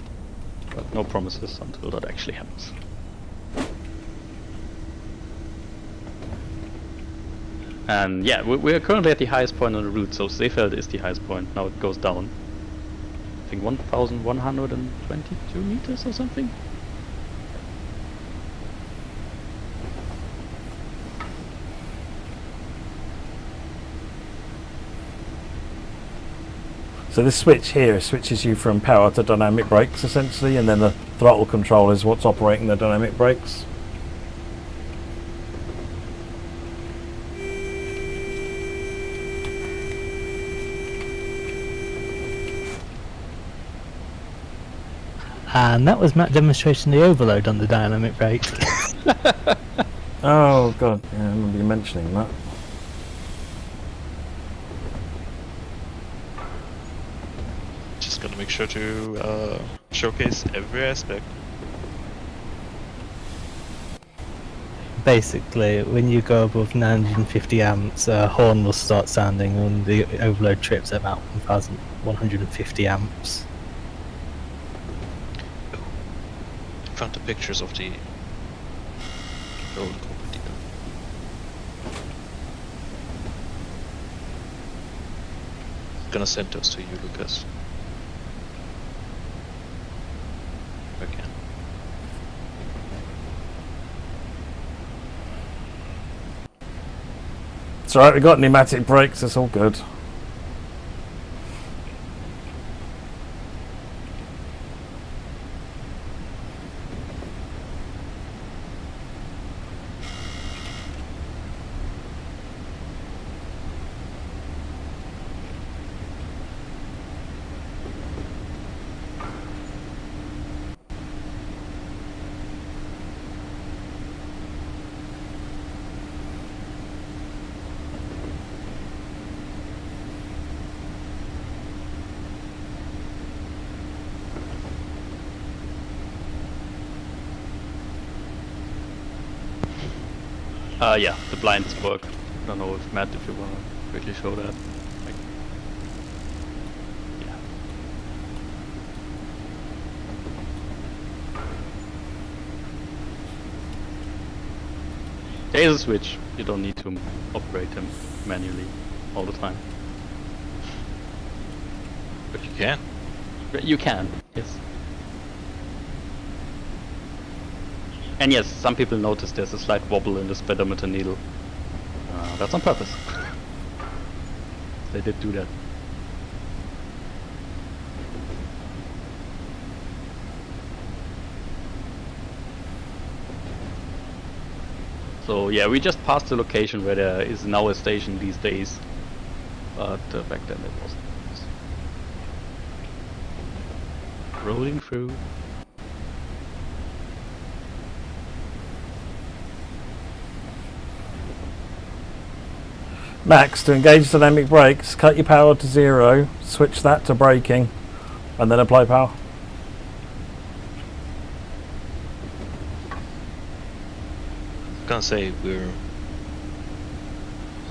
But no promises until that actually happens. And yeah, we are currently at the highest point on the route, so Seefeld is the highest point. Now it goes down. I think 1,122 meters or something. So this switch here switches you from power to dynamic brakes essentially, and then the throttle control is what's operating the dynamic brakes. And that was Matt demonstrating the overload on the dynamic brake. Oh god, yeah, I remember you mentioning that. Just gonna make sure to showcase every aspect. Basically, when you go above 950 amps, a horn will start sounding when the overload trips at about 1150 amps. Found the pictures of the old company. Gonna send those to you, Lucas. If I can. It's alright, we got pneumatic brakes, it's all good. Yeah, the blinds work. I don't know if Matt, if you wanna quickly show that. Like, yeah. There is a switch. You don't need to operate them manually all the time. But you can. You can, yes. And yes, some people notice there's a slight wobble in the speedometer needle. That's on purpose. They did do that. So yeah, we just passed the location where there is now a station these days. But back then it wasn't. Rolling through. Max, to engage dynamic brakes, cut your power to 0, switch that to braking, and then apply power. I'm gonna say we're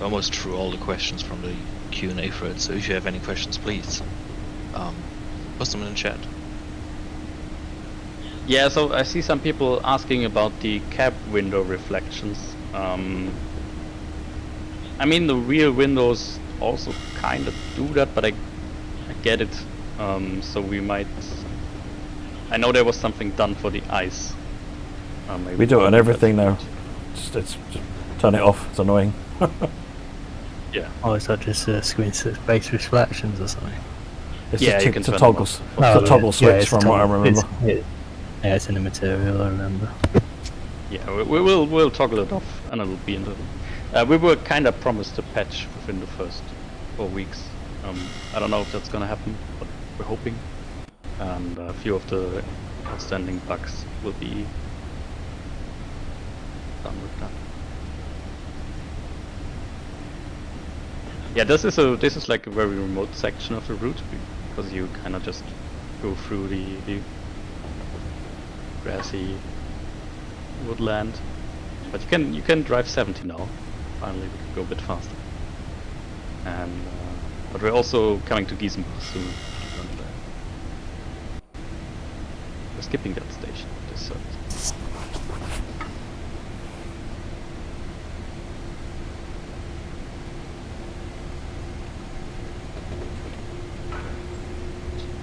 almost through all the questions from the Q&A thread, so if you have any questions, please post them in the chat. Yeah, so I see some people asking about the cab window reflections. I mean, the rear windows also kind of do that, but I get it. So we might. I know there was something done for the ice. Maybe We do it on we'll everything that. now. Just turn it off. It's annoying. Yeah. Oh, is that just screen-based reflections or something? It's Yeah, just you can to turn toggle. them It's a toggle switch it's from what I remember. Yeah, it's in the material, I remember. Yeah, we'll toggle it off, and it'll be in the. We were kind of promised a patch within the first 4 weeks. I don't know if that's gonna happen, but we're hoping. And a few of the outstanding bugs will be done with that. Yeah, this is like a very remote section of the route because you kind of just go through the grassy woodland. But you can drive 70 now. Finally, we can go a bit faster. And but we're also coming to Giesenbach soon. And, we're skipping that station. This service.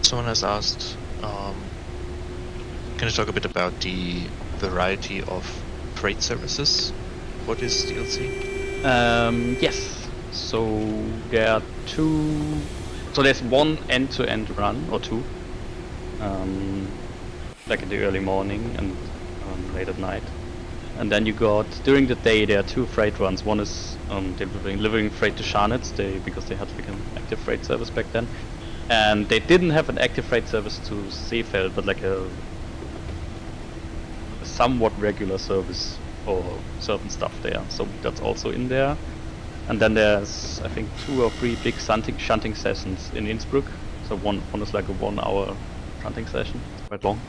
Someone has asked, can you talk a bit about the variety of freight services for this DLC? Yes. So there are two. So there's one end-to-end run or two, like in the early morning and late at night. And then you got during the day there are two freight runs. One is delivering freight to Scharnitz, because they had like an active freight service back then. And they didn't have an active freight service to Seefeld, but like a somewhat regular service for certain stuff there. So that's also in there. And then there's, I think, 2 or 3 big shunting sessions in Innsbruck. So one is like a 1 hour shunting session, quite long.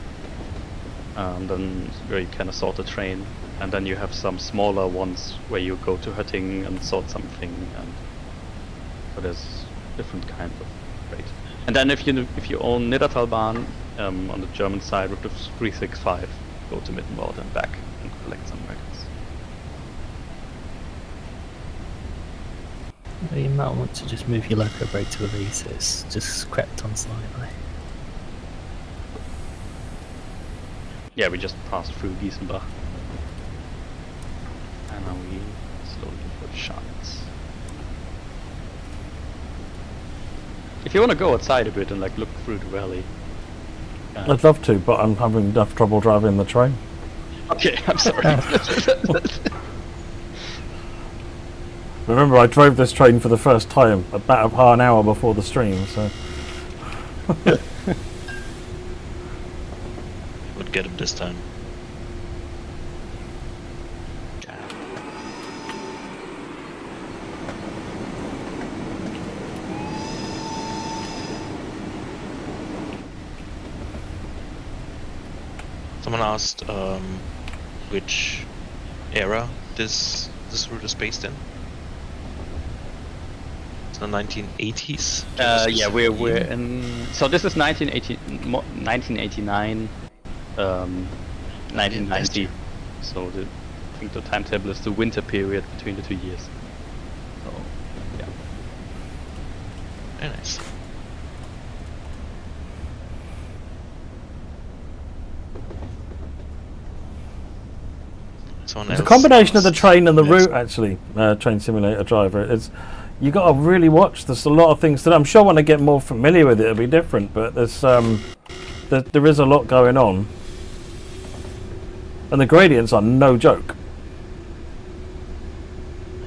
And then where you kind of sort the train. And then you have some smaller ones where you go to Höttingen and sort something. And so there's different kinds of freight. And then if you own Mittenwaldbahn on the German side with the 365, go to Mittenwald and back and collect some records. You might want to just move your loco brake to release. It's just crept on slightly. Yeah, we just passed through Giesenbach. And now we slowly go for Scharnitz. If you want to go outside a bit and like look through the valley. I'd love to, but I'm having enough trouble driving the train. Okay, I'm sorry. Remember, I drove this train for the first time about half an hour before the stream, so... Would get him this time. Someone asked which era this route is based in. It's the 1980s. Yeah, we're in. So this is 1989, 1990. So I think the timetable is the winter period between the 2 years. So yeah. Very nice. It's a combination of the train and the route, actually, Train Simulator Driver. You got to really watch. There's a lot of things that I'm sure when I get more familiar with it, it'll be different. But there is a lot going on, and the gradients are no joke.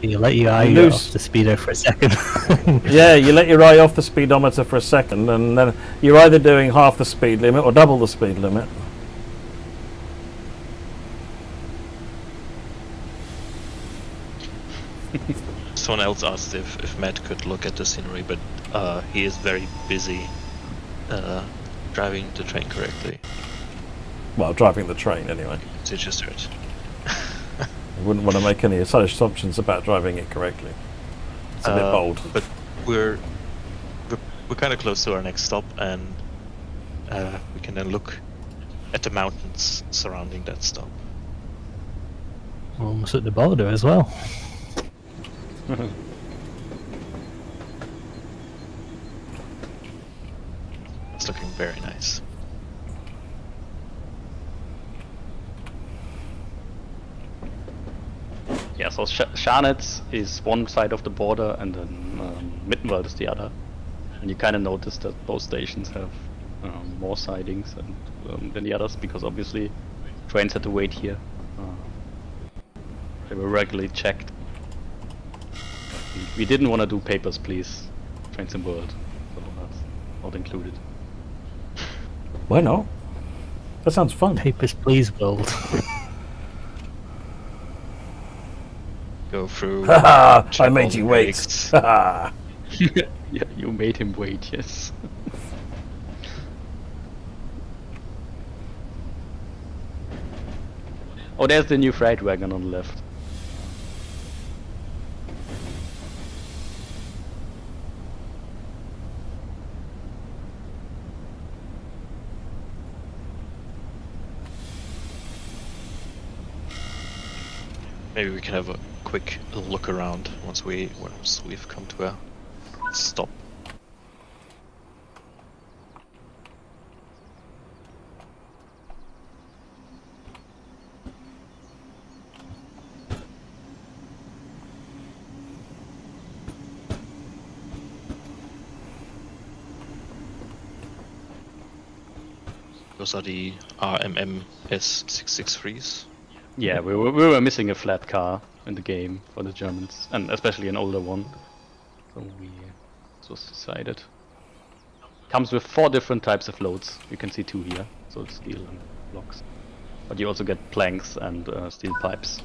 You let your eye go off the speedo for a second. Yeah, you let your eye off the speedometer for a second, and then you're either doing half the speed limit or double the speed limit. Someone else asked if Matt could look at the scenery, but he is very busy driving the train correctly. Well, driving the train anyway. So you just heard. I wouldn't want to make any such assumptions about driving it correctly. It's a bit bold. But we're kind of close to our next stop, and we can then look at the mountains surrounding that stop. Almost at the border as well. It's looking very nice. Yeah, so Scharnitz is one side of the border, and then Mittenwald is the other. And you kind of notice that both stations have more sidings than the others, because obviously trains had to wait here. They were regularly checked. We didn't want to do papers, please. Trains in World, so that's not included. Why not? That sounds fun. Papers, please, world. Go through. Haha! I check all made the you wait. brakes. Haha! Yeah, you made him wait, yes. Oh, there's the new freight wagon on the left. Maybe we can have a quick look around once we've come to a stop. Those are the RMM S663s. Yeah, we were missing a flat car in the game for the Germans, and especially an older one. So this was decided. Comes with 4 different types of loads. You can see 2 here, so it's steel and blocks. But you also get planks and steel pipes.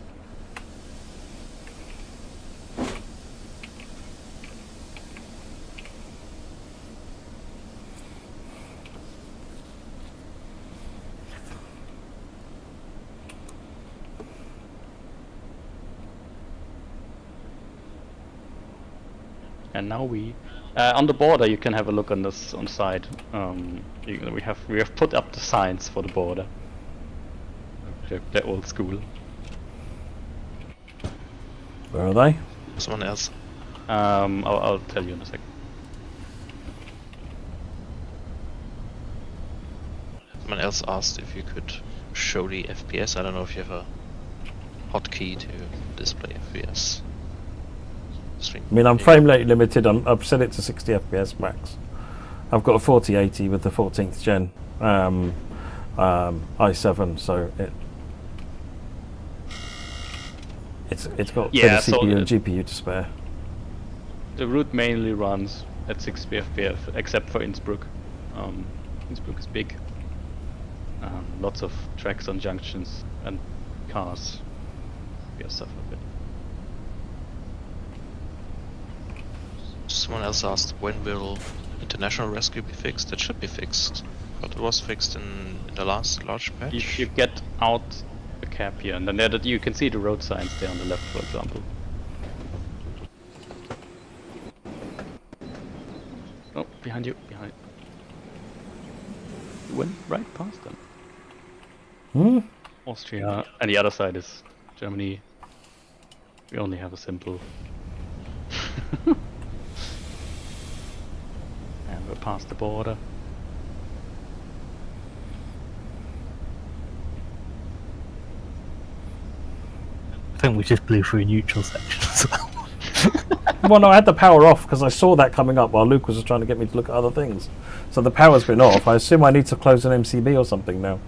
And now we, on the border, you can have a look on this on the side. We have put up the signs for the border. They're old school. Where are they? Someone else. I'll tell you in a second. Someone else asked if you could show the FPS. I don't know if you have a hotkey to display FPS. Stream. I mean, I'm frame rate limited. I've set it to 60 FPS max. I've got a 4080 with the 14th gen i7, so it's got a bit of CPU and GPU to spare. The route mainly runs at 60 FPS, except for Innsbruck. Innsbruck is big. Lots of tracks on junctions and cars. We suffer a bit. Someone else asked, when will international rescue be fixed? It should be fixed, but it was fixed in the last large patch. If you get out the cap here, and then there you can see the road signs there on the left, for example. Oh, behind you, behind. You went right past them. Austria, and the other side is Germany. We only have a simple. And we're past the border. I think we just blew through a neutral section as well. Well, no, I had the power off because I saw that coming up while Lukas was trying to get me to look at other things. So the power's been off. I assume I need to close an MCB or something now.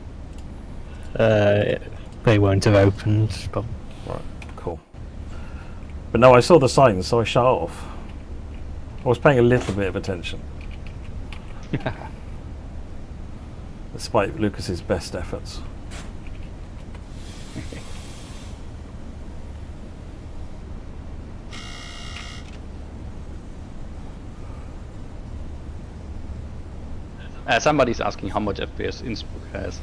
They won't have opened. But Right, cool. But no, I saw the signs, so I shut off. I was paying a little bit of attention. Despite Lucas's best efforts. Somebody's asking how much FPS Innsbruck has.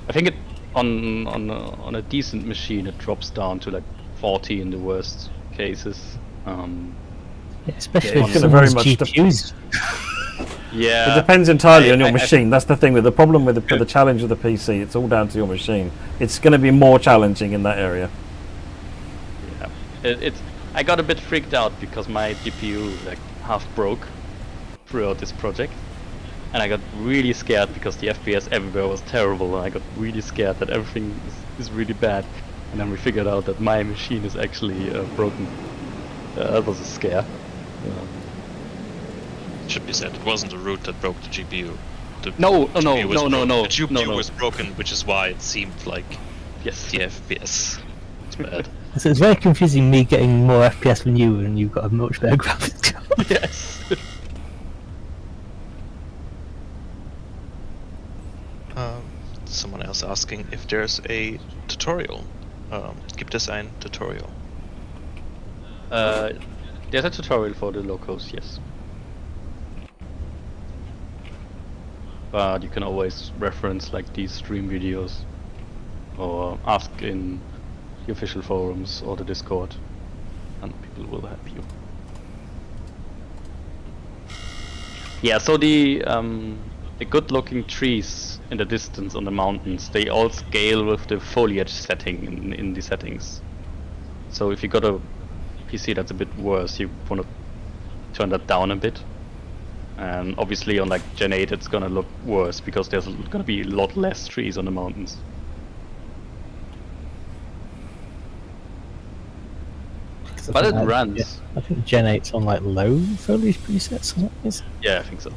I think it on a decent machine it drops down to like 40 in the worst cases. especially Yeah, if it's gonna someone's very much GPUs. Yeah. It depends entirely on your machine. That's the thing with the problem with the challenge of the PC. It's all down to your machine. It's going to be more challenging in that area. Yeah. I got a bit freaked out because my GPU like half broke throughout this project. and I got really scared because the FPS everywhere was terrible, and I got really scared that everything is really bad. And then we figured out that my machine is actually broken. That was a scare. It should be said, it wasn't the route that broke the GPU. The No. GPU was broken. The GPU No. was broken, which is why it seemed like Yes. the FPS was bad. So it's very confusing me getting more FPS than you, and you've got a much better graphics card. Yes. Someone else asking if there's a tutorial. Gibt es ein Tutorial? There's a tutorial for the locos, yes. But you can always reference like these stream videos or ask in the official forums or the Discord, and people will help you. Yeah, so the good-looking trees in the distance on the mountains, they all scale with the foliage setting in the settings. So if you got a PC that's a bit worse, you want to turn that down a bit. And obviously on like Gen 8 it's gonna look worse because there's gonna be a lot less trees on the mountains. But it runs. I think Gen 8's on like low foliage presets or something. Yeah, I think so.